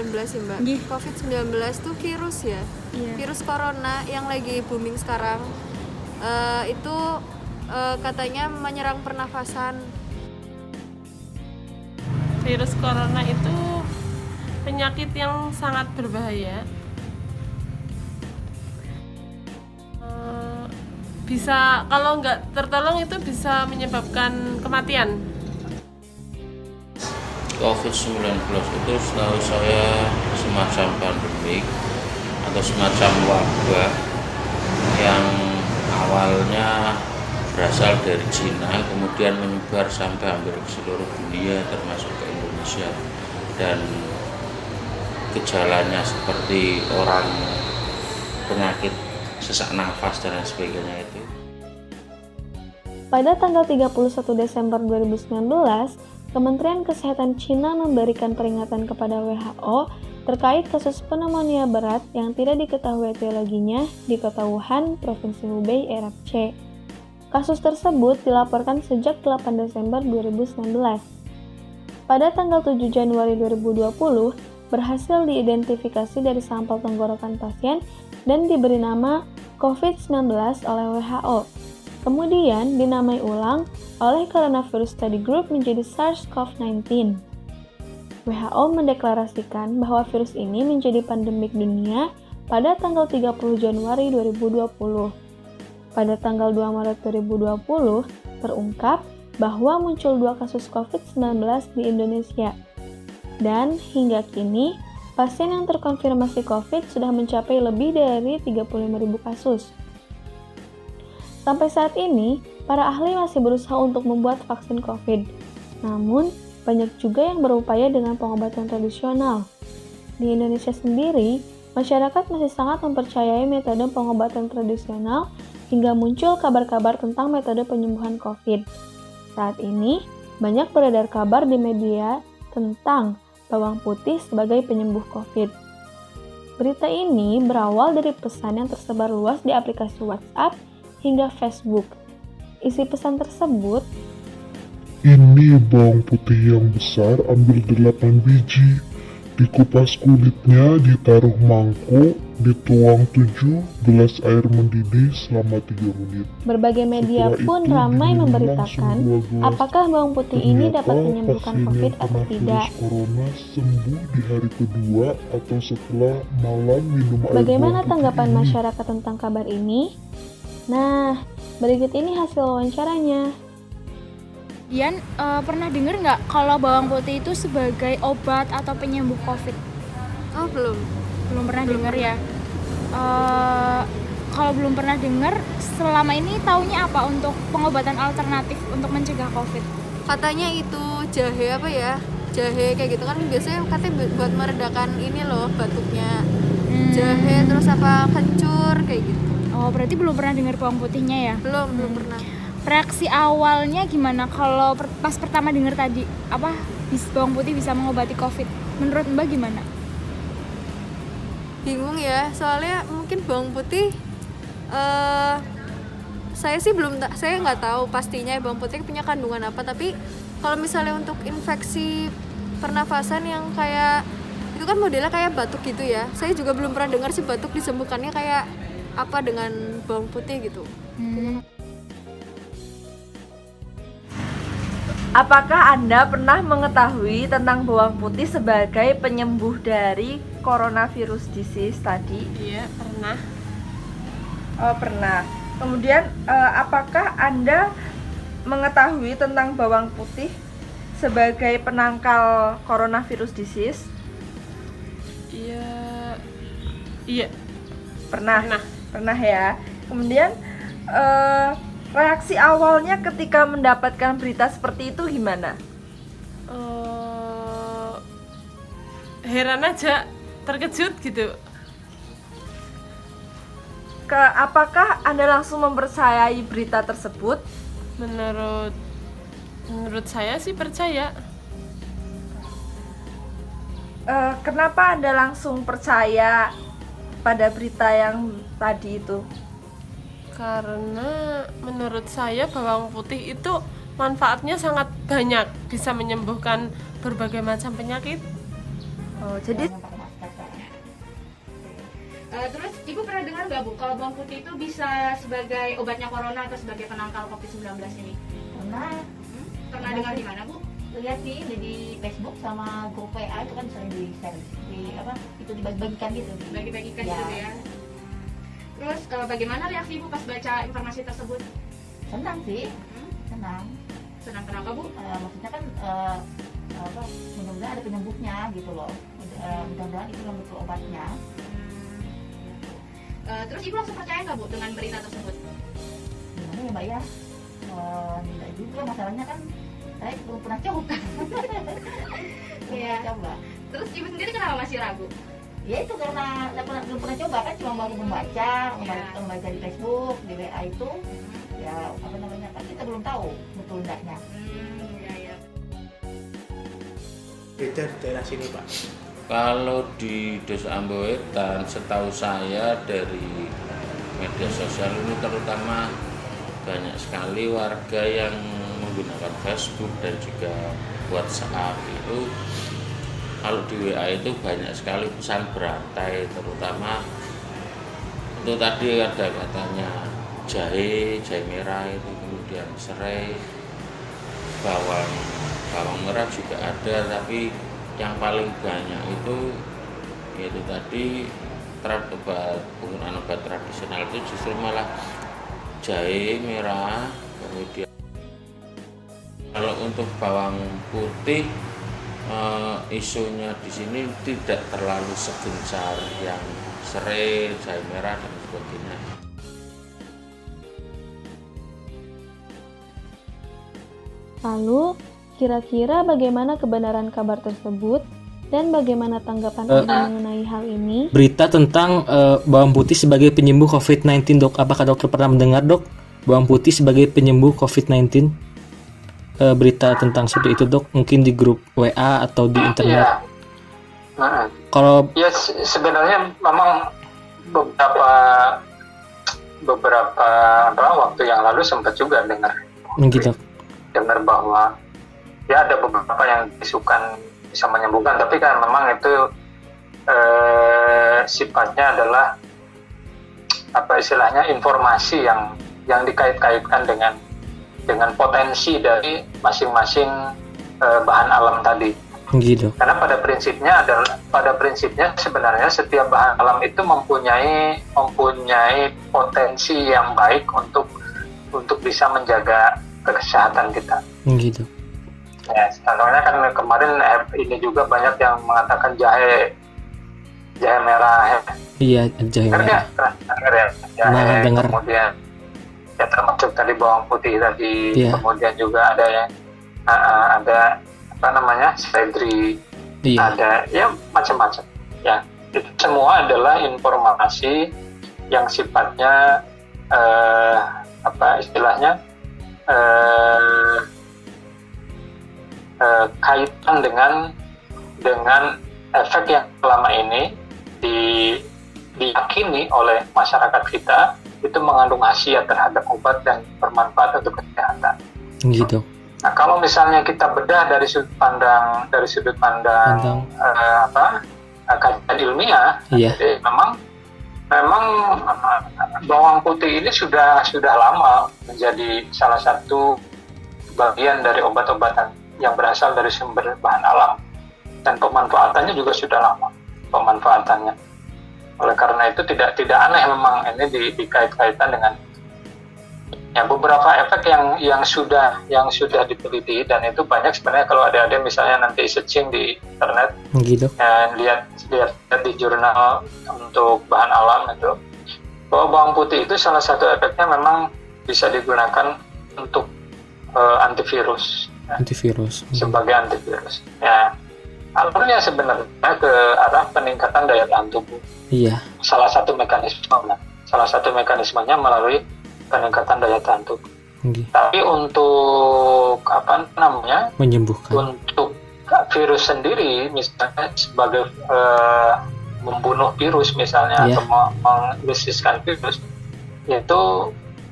COVID-19 sih Mbak. Nggih. COVID-19 tuh virus ya. Iya. Virus corona yang lagi booming sekarang. Itu katanya menyerang pernafasan. Virus corona itu penyakit yang sangat berbahaya. Bisa, kalau nggak tertolong itu bisa menyebabkan kematian. COVID-19 itu setahu saya semacam pandemik atau semacam wabah yang awalnya berasal dari Cina, kemudian menyebar sampai hampir ke seluruh dunia termasuk ke Indonesia, dan gejalanya seperti orang penyakit sesak nafas dan lain sebagainya itu. Pada tanggal 31 Desember 2019, Kementerian Kesehatan Cina memberikan peringatan kepada WHO terkait kasus pneumonia berat yang tidak diketahui etiologinya di kota Wuhan, Provinsi Hubei, RFC. Kasus tersebut dilaporkan sejak 8 Desember 2019. Pada tanggal 7 Januari 2020, berhasil diidentifikasi dari sampel tenggorokan pasien dan diberi nama COVID-19 oleh WHO. Kemudian dinamai ulang oleh Coronavirus Study Group menjadi SARS-CoV-19. WHO mendeklarasikan bahwa virus ini menjadi pandemik dunia pada tanggal 30 Januari 2020. Pada tanggal 2 Maret 2020, terungkap bahwa muncul 2 kasus COVID-19 di Indonesia. Dan hingga kini, pasien yang terkonfirmasi COVID sudah mencapai lebih dari 35.000 kasus. Sampai saat ini, para ahli masih berusaha untuk membuat vaksin COVID. Namun, banyak juga yang berupaya dengan pengobatan tradisional. Di Indonesia sendiri, masyarakat masih sangat mempercayai metode pengobatan tradisional hingga muncul kabar-kabar tentang metode penyembuhan COVID. Saat ini, banyak beredar kabar di media tentang bawang putih sebagai penyembuh COVID. Berita ini berawal dari pesan yang tersebar luas di aplikasi WhatsApp hingga Facebook. Isi pesan tersebut, "Ini bawang putih yang besar, ambil 8 biji. Dikupas kulitnya, ditaruh mangkuk, dituang 7 gelas air mendidih selama 3 menit. Berbagai media Setelah pun itu ramai diminum memberitakan langsung 2 gelas. apakah bawang putih ini dapat Ternyata menyembuhkan pasien COVID yang atau kena tidak. virus corona sembuh di hari kedua atau setelah malam minum air Bagaimana bawang putih tanggapan ini. masyarakat tentang kabar ini? Nah, berikut ini hasil wawancaranya. Dian, pernah dengar nggak kalau bawang putih itu sebagai obat atau penyembuh COVID? Oh, belum. Belum pernah dengar ya? Kalau belum pernah dengar, selama ini taunya apa untuk pengobatan alternatif untuk mencegah COVID? Katanya itu jahe apa ya? Jahe kayak gitu kan biasanya katanya buat meredakan ini loh batuknya. Jahe terus apa kencur kayak gitu. Oh, berarti belum pernah dengar bawang putihnya ya? Belum pernah. Reaksi awalnya gimana kalau pas pertama dengar tadi apa bawang putih bisa mengobati COVID? Menurut Mbak gimana? Bingung ya, soalnya mungkin bawang putih saya nggak tahu pastinya bawang putih punya kandungan apa, tapi kalau misalnya untuk infeksi pernafasan yang kayak itu kan modelnya kayak batuk gitu ya, saya juga belum pernah dengar sih batuk disembuhkannya kayak apa dengan bawang putih gitu. Apakah Anda pernah mengetahui tentang bawang putih sebagai penyembuh dari coronavirus disease tadi? Iya, pernah. Oh, pernah. Kemudian, apakah Anda mengetahui tentang bawang putih sebagai penangkal coronavirus disease? Iya. Pernah ya. Kemudian, reaksi awalnya ketika mendapatkan berita seperti itu gimana? Heran aja, terkejut gitu. Apakah Anda langsung mempercayai berita tersebut? Menurut saya sih percaya. Kenapa Anda langsung percaya pada berita yang tadi itu? Karena menurut saya bawang putih itu manfaatnya sangat banyak, bisa menyembuhkan berbagai macam penyakit. Oh, jadi Ibu pernah dengar nggak Bu kalau bawang putih itu bisa sebagai obatnya corona atau sebagai penangkal COVID-19 ini? Pernah dengar di mana Bu? Lihat di Facebook sama grup WA itu kan sering di share itu dibagi-bagikan gitu. Bagi-bagikan Ya. gitu ya. Terus bagaimana reaksi Ibu pas baca informasi tersebut? Senang sih, senang. Senang kenapa Bu? Maksudnya kan mudah-mudahan ada penyembuhnya gitu loh. Mudah-mudahan itu yang betul obatnya. Terus Ibu langsung percaya nggak Bu dengan berita tersebut? Gimana ya Mbak ya? Tidak juga, masalahnya kan saya belum pernah coba. Iya. Coba. Terus Ibu sendiri kenapa masih ragu? Ya itu karena belum pernah coba kan, cuma baru membaca di Facebook, di WA itu. Ya apa namanya kan kita belum tahu betul enggaknya. Ya. Beda di daerah sini Pak. Kalau di Desa Ambowetan, setahu saya dari media sosial ini terutama banyak sekali warga yang menggunakan Facebook dan juga WhatsApp itu. Kalau di WA itu banyak sekali pesan berantai, terutama itu tadi ada katanya jahe merah itu, kemudian serai, bawang merah juga ada, tapi yang paling banyak itu yaitu tadi penggunaan obat tradisional itu justru malah jahe merah. Kemudian kalau untuk bawang putih isunya di sini tidak terlalu segencar yang serai, jahe merah dan sebagainya. Lalu, kira-kira bagaimana kebenaran kabar tersebut dan bagaimana tanggapan Anda mengenai hal ini? Berita tentang bawang putih sebagai penyembuh COVID-19, Dok. Apakah dokter pernah mendengar, Dok? Bawang putih sebagai penyembuh COVID-19? Berita tentang seperti itu, Dok. Mungkin di grup WA atau di internet. Kalau sebenarnya memang beberapa waktu yang lalu sempat juga gitu. dengar bahwa ya ada beberapa yang disukan bisa menyembuhkan, tapi kan memang itu sifatnya adalah informasi yang dikait-kaitkan dengan potensi dari masing-masing bahan alam tadi. Gitu. Karena pada prinsipnya sebenarnya setiap bahan alam itu mempunyai potensi yang baik untuk bisa menjaga kesehatan kita. Gitu. Ya, contohnya kan kemarin ini juga banyak yang mengatakan jahe merah. Iya, jahe merah. Jahe, kemudian ya termasuk tadi bawang putih tadi, kemudian juga ada seledri, ada ya macam-macam. Ya, itu semua adalah informasi yang sifatnya kaitan dengan efek yang selama ini diyakini oleh masyarakat kita itu mengandung khasiat terhadap obat dan bermanfaat untuk kesehatan. Gitu. Nah, kalau misalnya kita bedah dari sudut pandang kajian ilmiah, jadi memang bawang putih ini sudah lama menjadi salah satu bagian dari obat-obatan yang berasal dari sumber bahan alam, dan pemanfaatannya juga sudah lama pemanfaatannya. Oleh karena itu tidak aneh memang ini dikait-kaitan dengan ya beberapa efek yang sudah diteliti, dan itu banyak sebenarnya. Kalau ada misalnya nanti searching di internet dan lihat di jurnal untuk bahan alam itu, bahwa bawang putih itu salah satu efeknya memang bisa digunakan untuk antivirus. Sebagai antivirus. Ya, alurnya sebenarnya ke arah peningkatan daya tahan tubuh. Iya. Salah satu mekanismenya melalui peningkatan daya tahan tubuh. Tapi untuk menyembuhkan. Untuk virus sendiri, misalnya sebagai membunuh virus misalnya, atau mengesiskan virus, itu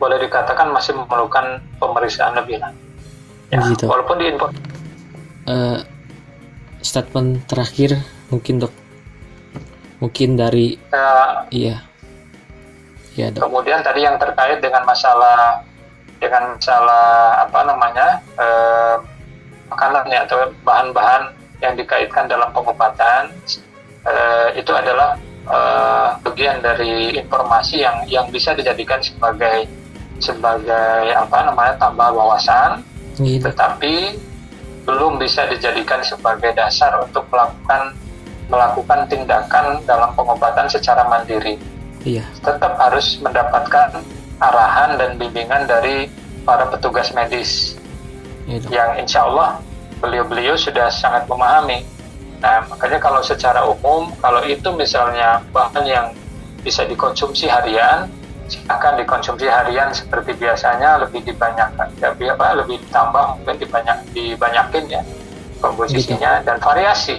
boleh dikatakan masih memerlukan pemeriksaan lebih lanjut. Ya, gitu. Walaupun statement terakhir mungkin, Dok. Mungkin dari Ya, Dok. Kemudian tadi yang terkait dengan masalah apa namanya makanan ya, atau bahan-bahan yang dikaitkan dalam pengobatan, itu adalah bagian dari informasi yang bisa dijadikan sebagai apa namanya tambah wawasan, tetapi belum bisa dijadikan sebagai dasar untuk melakukan tindakan dalam pengobatan secara mandiri. Iya. Tetap harus mendapatkan arahan dan bimbingan dari para petugas medis, yang insya Allah beliau-beliau sudah sangat memahami. Nah, makanya kalau secara umum, kalau itu misalnya bahan yang bisa dikonsumsi harian, silakan dikonsumsi harian seperti biasanya, lebih ditambah mungkin dibanyakin ya komposisinya, dan variasi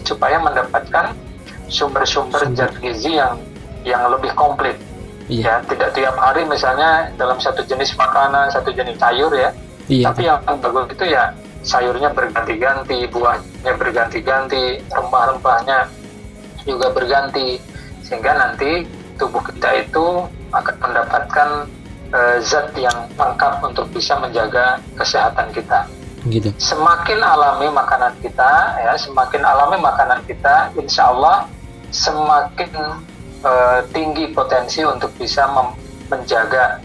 supaya mendapatkan sumber-sumber zat gizi yang lebih komplit. Ya, tidak tiap hari misalnya dalam satu jenis makanan, satu jenis sayur ya. Tapi yang bagus itu ya sayurnya berganti-ganti, buahnya berganti-ganti, rempah-rempahnya juga berganti, sehingga nanti tubuh kita itu akan mendapatkan zat yang lengkap untuk bisa menjaga kesehatan kita. Gitu. Semakin alami makanan kita, insya Allah semakin tinggi potensi untuk bisa menjaga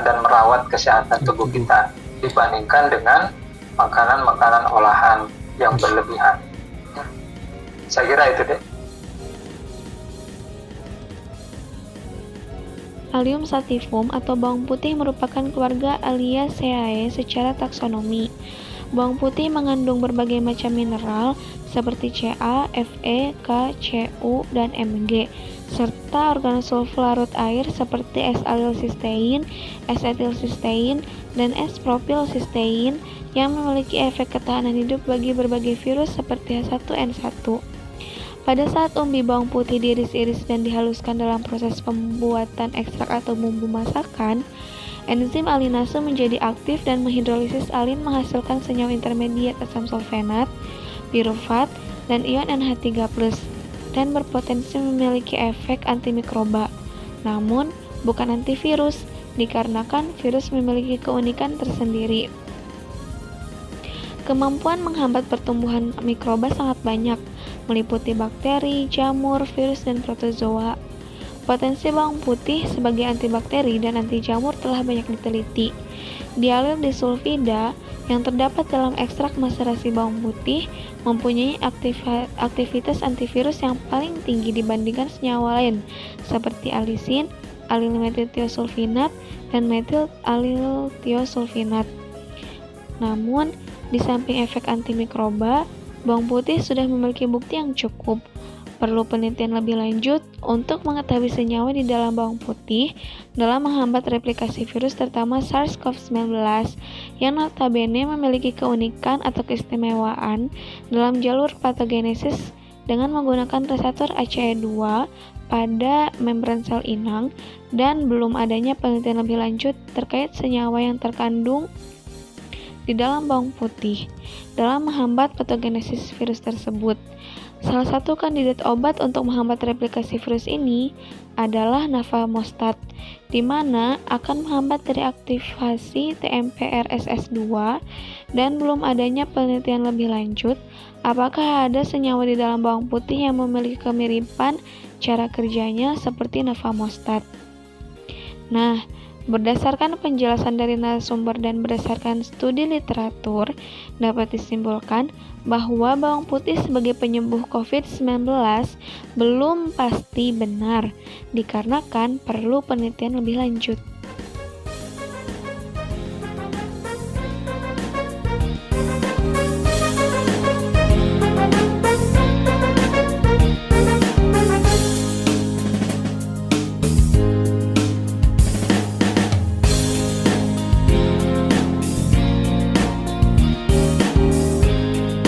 dan merawat kesehatan tubuh kita dibandingkan dengan makanan-makanan olahan yang berlebihan. Saya kira itu deh. Allium sativum atau bawang putih merupakan keluarga Alliaceae secara taksonomi. Bawang putih mengandung berbagai macam mineral seperti Ca, Fe, K, Cu, dan Mg, serta organosulfur larut air seperti S-alilsistein, S-etilsistein, dan S-propilsistein yang memiliki efek ketahanan hidup bagi berbagai virus seperti H1N1. Pada saat umbi bawang putih diiris-iris dan dihaluskan dalam proses pembuatan ekstrak atau bumbu masakan, enzim alinase menjadi aktif dan menghidrolisis alin menghasilkan senyawa intermediat asam sulfenat, pirufat, dan ion NH3+, dan berpotensi memiliki efek antimikroba. Namun, bukan antivirus, dikarenakan virus memiliki keunikan tersendiri. Kemampuan menghambat pertumbuhan mikroba sangat banyak, meliputi bakteri, jamur, virus, dan protozoa. Potensi bawang putih sebagai antibakteri dan anti jamur telah banyak diteliti. Dialil disulfida yang terdapat dalam ekstrak maserasi bawang putih mempunyai aktivitas antivirus yang paling tinggi dibandingkan senyawa lain seperti alisin, alil metiltiosulfinat, dan metil alil tiosulfinat. Namun, di samping efek antimikroba, bawang putih sudah memiliki bukti yang cukup. Perlu penelitian lebih lanjut untuk mengetahui senyawa di dalam bawang putih dalam menghambat replikasi virus terutama SARS-CoV-19 yang notabene memiliki keunikan atau keistimewaan dalam jalur patogenesis dengan menggunakan reseptor ACE2 pada membran sel inang, dan belum adanya penelitian lebih lanjut terkait senyawa yang terkandung di dalam bawang putih dalam menghambat patogenesis virus tersebut. Salah satu kandidat obat untuk menghambat replikasi virus ini adalah nafamostat, di mana akan menghambat reaktivasi TMPRSS2, dan belum adanya penelitian lebih lanjut apakah ada senyawa di dalam bawang putih yang memiliki kemiripan cara kerjanya seperti nafamostat. Nah, berdasarkan penjelasan dari narasumber dan berdasarkan studi literatur, dapat disimpulkan bahwa bawang putih sebagai penyembuh COVID-19 belum pasti benar, dikarenakan perlu penelitian lebih lanjut.